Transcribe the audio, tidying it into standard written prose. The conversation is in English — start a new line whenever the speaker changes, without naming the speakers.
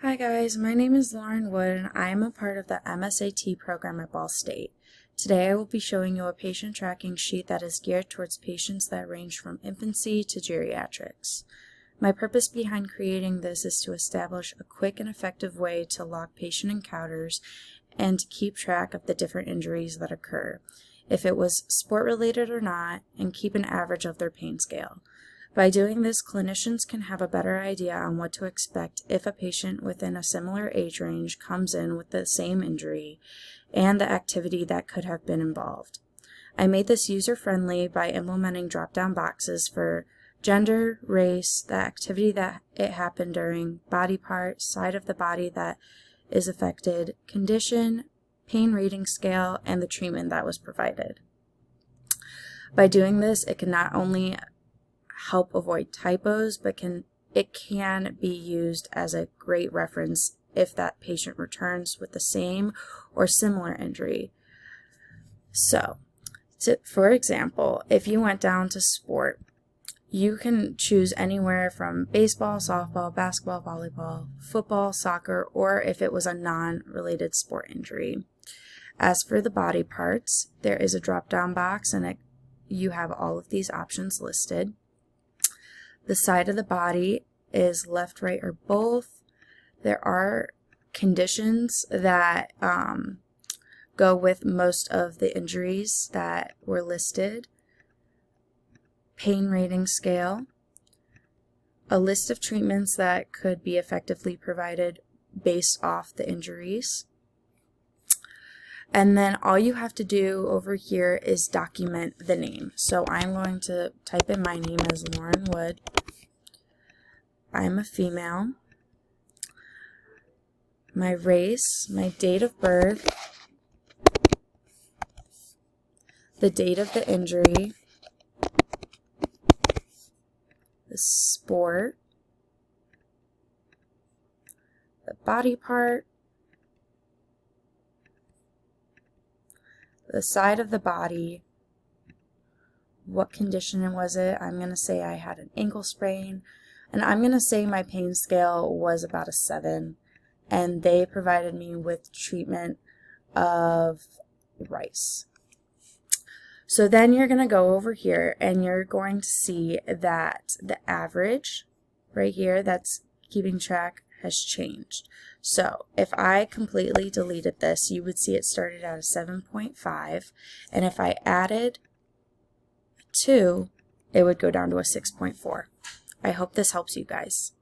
Hi guys, my name is Lauren Wood and I am a part of the MSAT program at Ball State. Today I will be showing you a patient tracking sheet that is geared towards patients that range from infancy to geriatrics. My purpose behind creating this is to establish a quick and effective way to log patient encounters and to keep track of the different injuries that occur, if it was sport related or not, and keep an average of their pain scale. By doing this, clinicians can have a better idea on what to expect if a patient within a similar age range comes in with the same injury and the activity that could have been involved. I made this user-friendly by implementing drop-down boxes for gender, race, the activity that it happened during, body part, side of the body that is affected, condition, pain rating scale, and the treatment that was provided. By doing this, it can not only help avoid typos, but it can be used as a great reference if that patient returns with the same or similar injury. So, for example, if you went down to sport, you can choose anywhere from baseball, softball, basketball, volleyball, football, soccer, or if it was a non-related sport injury. As for the body parts, there is a drop-down box and you have all of these options listed. The side of the body is left, right, or both. There are conditions that go with most of the injuries that were listed. Pain rating scale. A list of treatments that could be effectively provided based off the injuries. And then all you have to do over here is document the name. So I'm going to type in my name as Lauren Wood. I'm a female. My race, my date of birth, the date of the injury, the sport, the body part, the side of the body, what condition was it. I'm going to say I had an ankle sprain, and I'm going to say my pain scale was about a 7, and they provided me with treatment of rice. So then you're going to go over here and you're going to see that the average right here that's keeping track has changed. So if I completely deleted this, you would see it started at a 7.5, and if I added 2, it would go down to a 6.4. I hope this helps you guys.